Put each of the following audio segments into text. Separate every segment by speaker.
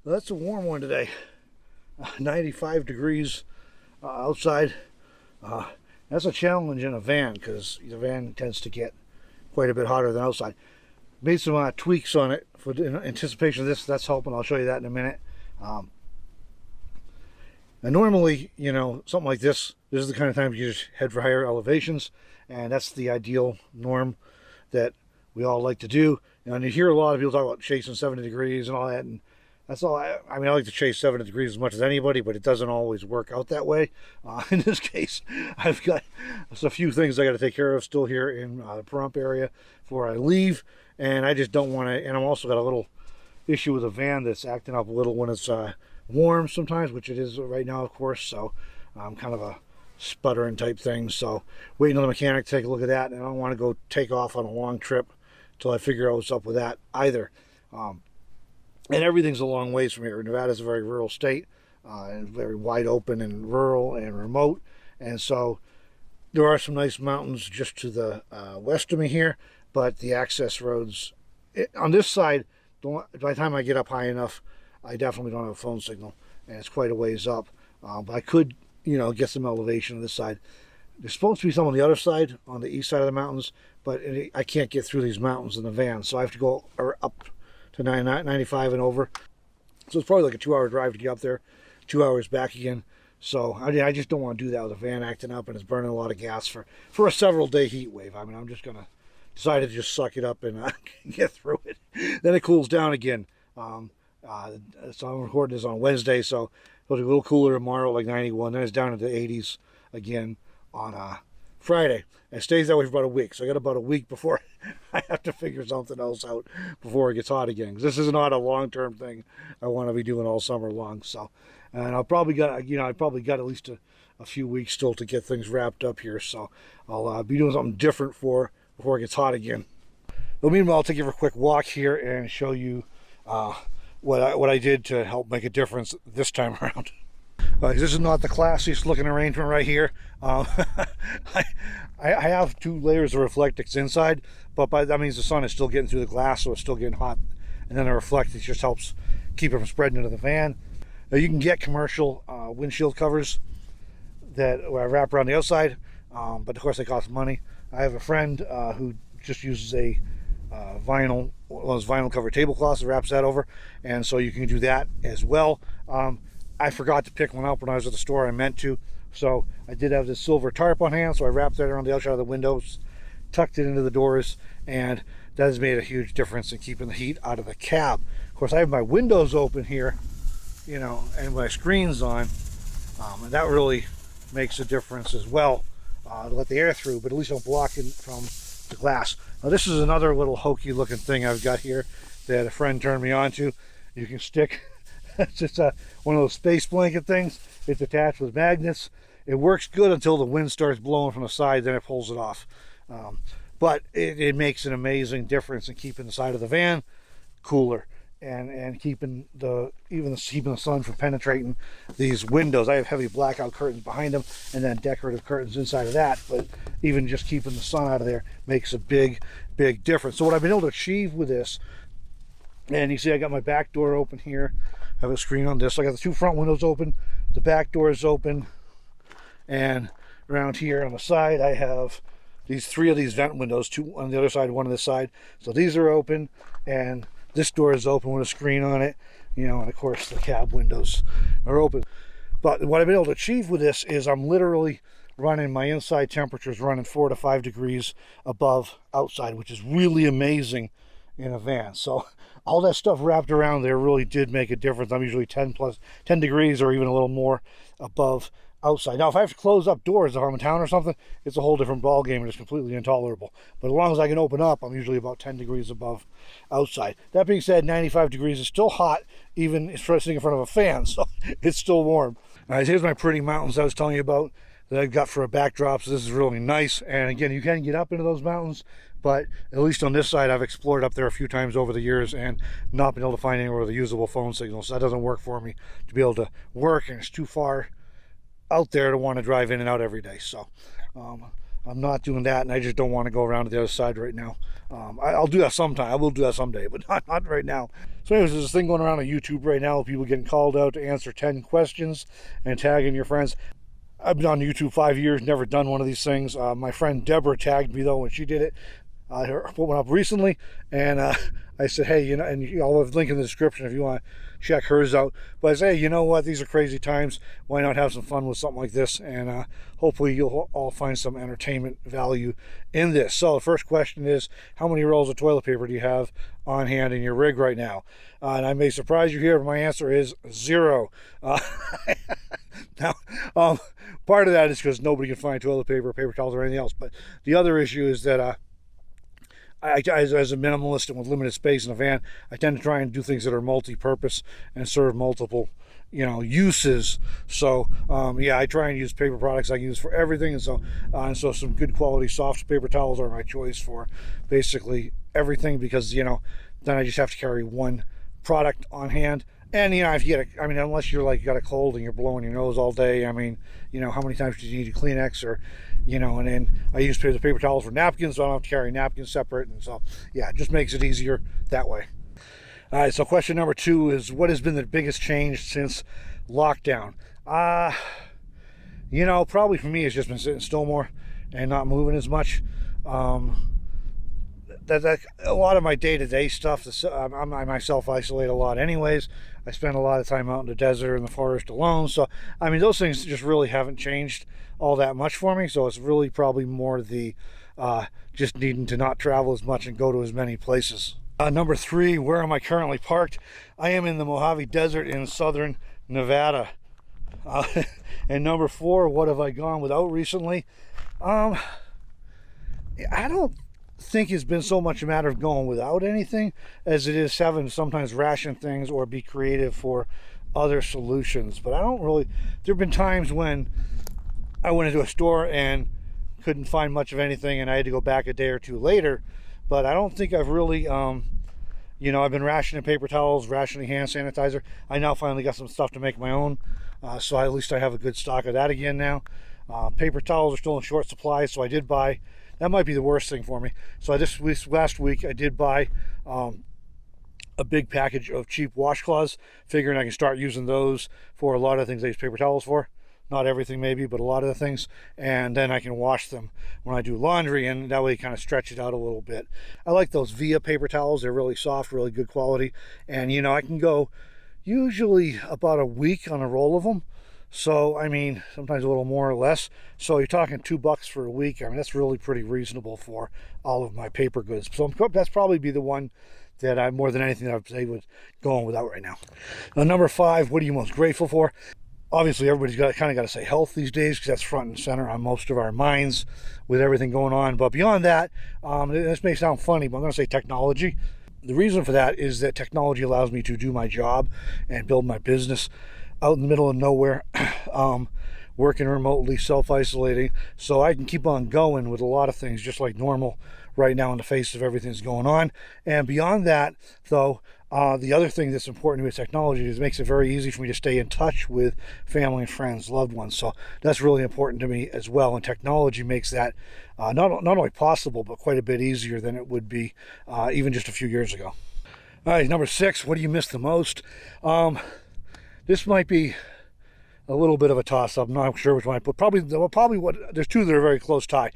Speaker 1: Well, that's a warm one today. 95 degrees outside. That's a challenge in a van because the van tends to get quite a bit hotter than outside. Made some tweaks on it for in anticipation of this. That's helping. I'll show you that in a minute. And normally, you know, something like this is the kind of time you just head for higher elevations, and that's the ideal norm that we all like to do. And you hear a lot of people talk about chasing 70 degrees and all that, and that's all. I mean, I like to chase 70 degrees as much as anybody, but it doesn't always work out that way. In this case, I've got a few things I got to take care of still here in the Pahrump area before I leave, and I just don't want to. And I'm also got a little issue with a van that's acting up a little when it's warm sometimes, which it is right now, of course. So kind of a sputtering type thing. So waiting on the mechanic to take a look at that, and I don't want to go take off on a long trip until I figure out what's up with that either. And everything's a long ways from here. Nevada's a very rural state, and very wide open and rural and remote. And so there are some nice mountains just to the west of me here, but the access roads on this side, by the time I get up high enough, I definitely don't have a phone signal, and it's quite a ways up. But I could, you know, get some elevation on this side. There's supposed to be some on the other side, on the east side of the mountains, but I can't get through these mountains in the van, so I have to go up to 95 and over. So it's probably like a 2-hour drive to get up there, 2 hours back again. So I just don't want to do that with a van acting up and it's burning a lot of gas for a several-day heat wave. I mean, I'm just going to decide to just suck it up and get through it. Then it cools down again. So I'm recording this on Wednesday, so it'll be a little cooler tomorrow, like 91. Then it's down into the 80s again on Friday. And it stays that way for about a week. So I got about a week before I have to figure something else out before it gets hot again. Because this is not a long-term thing I want to be doing all summer long. So, and I'll probably got, you know, I probably got at least a few weeks still to get things wrapped up here. So I'll be doing something different before it gets hot again. But meanwhile, I'll take you for a quick walk here and show you what I did to help make a difference this time around. This is not the classiest looking arrangement right here. I have 2 layers of reflectix inside, but that means the sun is still getting through the glass, so it's still getting hot. And then the reflectix just helps keep it from spreading into the van. Now you can get commercial windshield covers that wrap around the outside, but of course they cost money. I have a friend who just uses a one of those vinyl cover tablecloths that wraps that over, and so you can do that as well. I forgot to pick one up when I was at the store. I meant to, so I did have this silver tarp on hand, so I wrapped that around the outside of the windows, tucked it into the doors, and that has made a huge difference in keeping the heat out of the cab. Of course, I have my windows open here, you know, and my screen's on, and that really makes a difference as well, to let the air through, but at least don't block it from the glass. Now this is another little hokey looking thing I've got here that a friend turned me on to. You can stick it's just one of those space blanket things. It's attached with magnets. It works good until the wind starts blowing from the side, then it pulls it off. But it makes an amazing difference in keeping the side of the van cooler and keeping the sun from penetrating these windows. I have heavy blackout curtains behind them and then decorative curtains inside of that, but even just keeping the sun out of there makes a big difference. So what I've been able to achieve with this, and you see I got my back door open here. I have a screen on this. So I got the 2 front windows open, the back door is open, and around here on the side I have 3 of these vent windows, 2 on the other side, 1 on this side. So these are open, and this door is open with a screen on it, you know, and of course the cab windows are open. But what I've been able to achieve with this is I'm literally running, my inside temperatures running 4 to 5 degrees above outside, which is really amazing in a van. So all that stuff wrapped around there really did make a difference. I'm usually 10 degrees or even a little more above outside. Now if I have to close up doors if I'm in town or something, it's a whole different ball game and it's completely intolerable. But as long as I can open up, I'm usually about 10 degrees above outside. That being said, 95 degrees is still hot, even sitting in front of a fan, so it's still warm. All right, here's my pretty mountains I was telling you about that I've got for a backdrop. So this is really nice. And again, you can get up into those mountains, but at least on this side, I've explored up there a few times over the years and not been able to find anywhere with a usable phone signal. So that doesn't work for me to be able to work, and it's too far out there to want to drive in and out every day. So I'm not doing that, and I just don't want to go around to the other side right now. I'll do that sometime. I will do that someday, but not right now. So anyways, there's this thing going around on YouTube right now, people getting called out to answer 10 questions and tagging your friends. I've been on YouTube 5 years, never done one of these things. My friend Debra tagged me though when she did it. Her put one up recently, and I said, hey, and I'll have a link in the description if you want to check hers out. But I say, hey, you know what? These are crazy times. Why not have some fun with something like this? And hopefully you'll all find some entertainment value in this. So the first question is, how many rolls of toilet paper do you have on hand in your rig right now? And I may surprise you here, but my answer is 0. Now, part of that is because nobody can find toilet paper, paper towels, or anything else. But the other issue is that as a minimalist and with limited space in a van, I tend to try and do things that are multi-purpose and serve multiple, uses. So yeah, I try and use paper products I use for everything, and so some good quality soft paper towels are my choice for basically everything, because then I just have to carry one product on hand. And if you get unless you're like got a cold and you're blowing your nose all day, how many times do you need a Kleenex, or and then I use the paper towels for napkins, so I don't have to carry napkins separate, and so yeah, it just makes it easier that way. All right, so question number 2 is, what has been the biggest change since lockdown? Probably for me, it's just been sitting still more and not moving as much. That a lot of my day-to-day stuff, I myself isolate a lot anyways. I spend a lot of time out in the desert or in the forest alone, so those things just really haven't changed all that much for me. So it's really probably more the just needing to not travel as much and go to as many places. Number 3, where am I currently parked? I am in the Mojave Desert in southern Nevada. And number 4, what have I gone without recently? I don't think it's been so much a matter of going without anything as it is having to sometimes ration things or be creative for other solutions. But I don't really, there have been times when I went into a store and couldn't find much of anything and I had to go back a day or two later. But I don't think I've really I've been rationing paper towels, rationing hand sanitizer. I now finally got some stuff to make my own, so at least I have a good stock of that again now. Paper towels are still in short supply, so I did buy, that might be the worst thing for me. So last week I did buy a big package of cheap washcloths, figuring I can start using those for a lot of things I use paper towels for. Not everything maybe, but a lot of the things. And then I can wash them when I do laundry, and that way kind of stretch it out a little bit. I like those Via paper towels. They're really soft, really good quality. And I can go usually about a week on a roll of them. So, sometimes a little more or less. So you're talking $2 for a week. That's really pretty reasonable for all of my paper goods. So that's probably be the one that I, more than anything, that I would say was going without right now. Number 5, what are you most grateful for? Obviously, everybody's got to say health these days, because that's front and center on most of our minds with everything going on. But beyond that, this may sound funny, but I'm going to say technology. The reason for that is that technology allows me to do my job and build my business out in the middle of nowhere, working remotely, self-isolating, so I can keep on going with a lot of things just like normal right now in the face of everything that's going on. And beyond that, though, the other thing that's important with technology is it makes it very easy for me to stay in touch with family and friends, loved ones. So that's really important to me as well. And technology makes that not only possible, but quite a bit easier than it would be even just a few years ago. All right, number 6, what do you miss the most? This might be a little bit of a toss-up. I'm not sure which one I put. Probably there's 2 that are very close tie.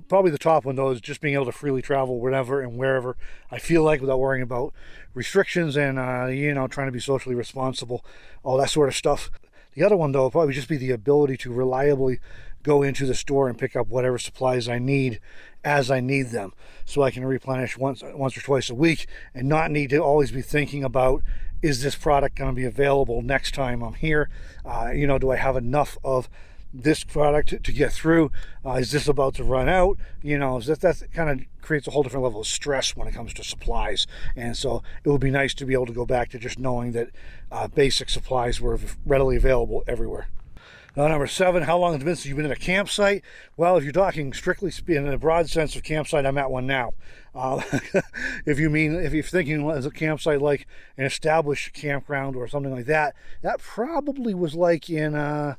Speaker 1: Probably the top one, though, is just being able to freely travel whenever and wherever I feel like without worrying about restrictions and, trying to be socially responsible, all that sort of stuff. The other one, though, will probably just be the ability to reliably go into the store and pick up whatever supplies I need as I need them, so I can replenish once or twice a week and not need to always be thinking about, is this product going to be available next time I'm here? Do I have enough of this product to get through? Is this about to run out? That kind of creates a whole different level of stress when it comes to supplies. And so it would be nice to be able to go back to just knowing that basic supplies were readily available everywhere. Number 7, how long has it been since you've been at a campsite? Well, if you're talking strictly in a broad sense of campsite, I'm at one now. If you're thinking as a campsite like an established campground or something like that, that probably was like in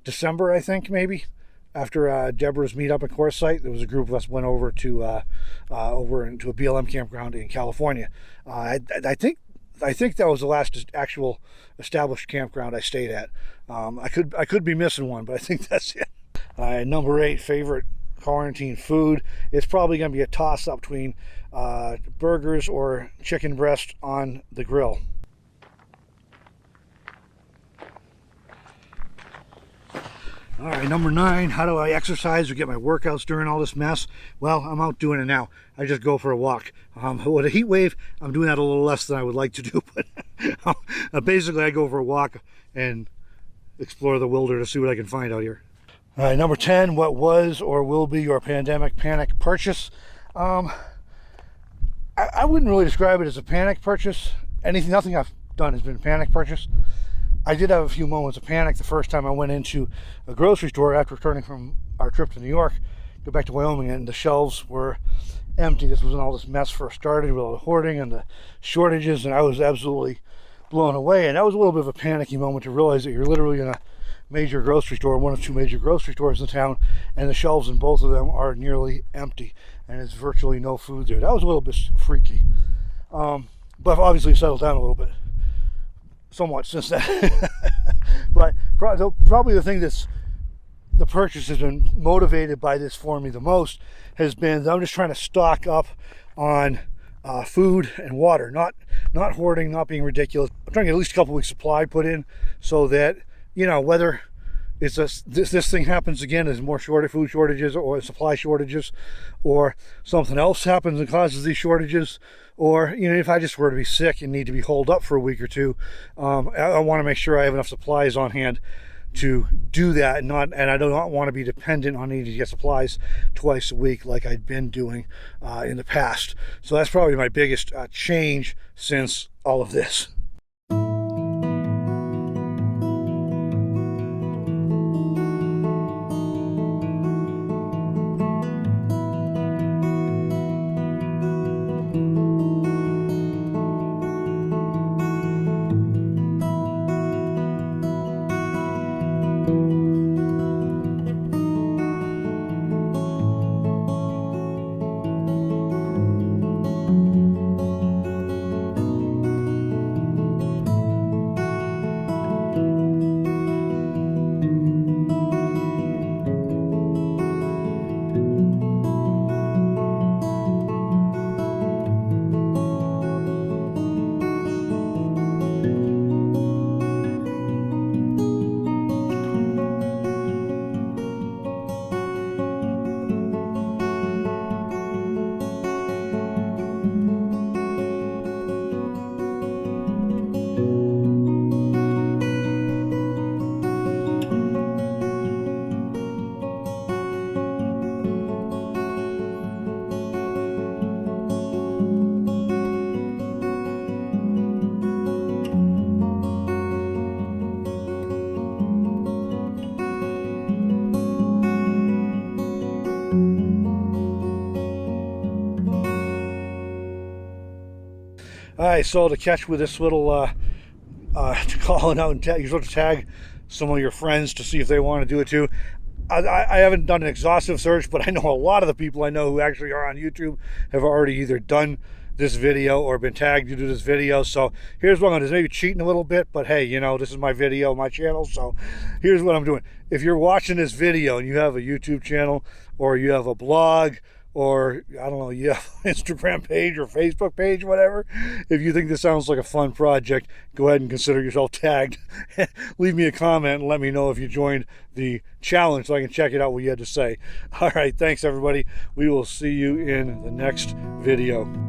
Speaker 1: December, I think, maybe. after Deborah's meetup in Quartzsite, there was a group of us went over to over into a BLM campground in California. I think that was the last actual established campground I stayed at. I could be missing one, but I think that's it. Number 8 favorite quarantine food. It's probably going to be a toss-up between burgers or chicken breast on the grill. All right, number 9, how do I exercise or get my workouts during all this mess? Well, I'm out doing it now. I just go for a walk. With a heat wave, I'm doing that a little less than I would like to do, but basically I go for a walk and explore the wilderness to see what I can find out here. All right, number 10, what was or will be your pandemic panic purchase? I wouldn't really describe it as a panic purchase. Nothing I've done has been a panic purchase. I did have a few moments of panic the first time I went into a grocery store after returning from our trip to New York, go back to Wyoming, and the shelves were empty. This was when all this mess first started with all the hoarding and the shortages, and I was absolutely blown away. And that was a little bit of a panicky moment to realize that you're literally in a major grocery store, one of 2 major grocery stores in town, and the shelves in both of them are nearly empty, and there's virtually no food there. That was a little bit freaky, but obviously settled down a little bit. Somewhat since then. But probably the thing that's the purchase has been motivated by this for me the most has been that I'm just trying to stock up on food and water, not hoarding, not being ridiculous. I'm trying to get at least a couple weeks supply put in so that, you know, whether it's this thing happens again, there's more food shortages or supply shortages, or something else happens and causes these shortages, or, you know, if I just were to be sick and need to be holed up for a week or two, I want to make sure I have enough supplies on hand to do that, and I do not want to be dependent on needing to get supplies twice a week like I'd been doing in the past. So that's probably my biggest change since all of this. Alright, so to catch with this little to call it out and you're supposed to tag some of your friends to see if they want to do it too. I haven't done an exhaustive search, but I know a lot of the people I know who actually are on YouTube have already either done this video or been tagged to do this video. So here's what I'm going to do. Maybe cheating a little bit, but hey, you know, this is my video, my channel, so here's what I'm doing. If you're watching this video and you have a YouTube channel or you have a blog, or I don't know, you have an Instagram page or Facebook page, whatever, if you think this sounds like a fun project, go ahead and consider yourself tagged. Leave me a comment and let me know if you joined the challenge so I can check it out what you had to say. All right, thanks everybody. We will see you in the next video.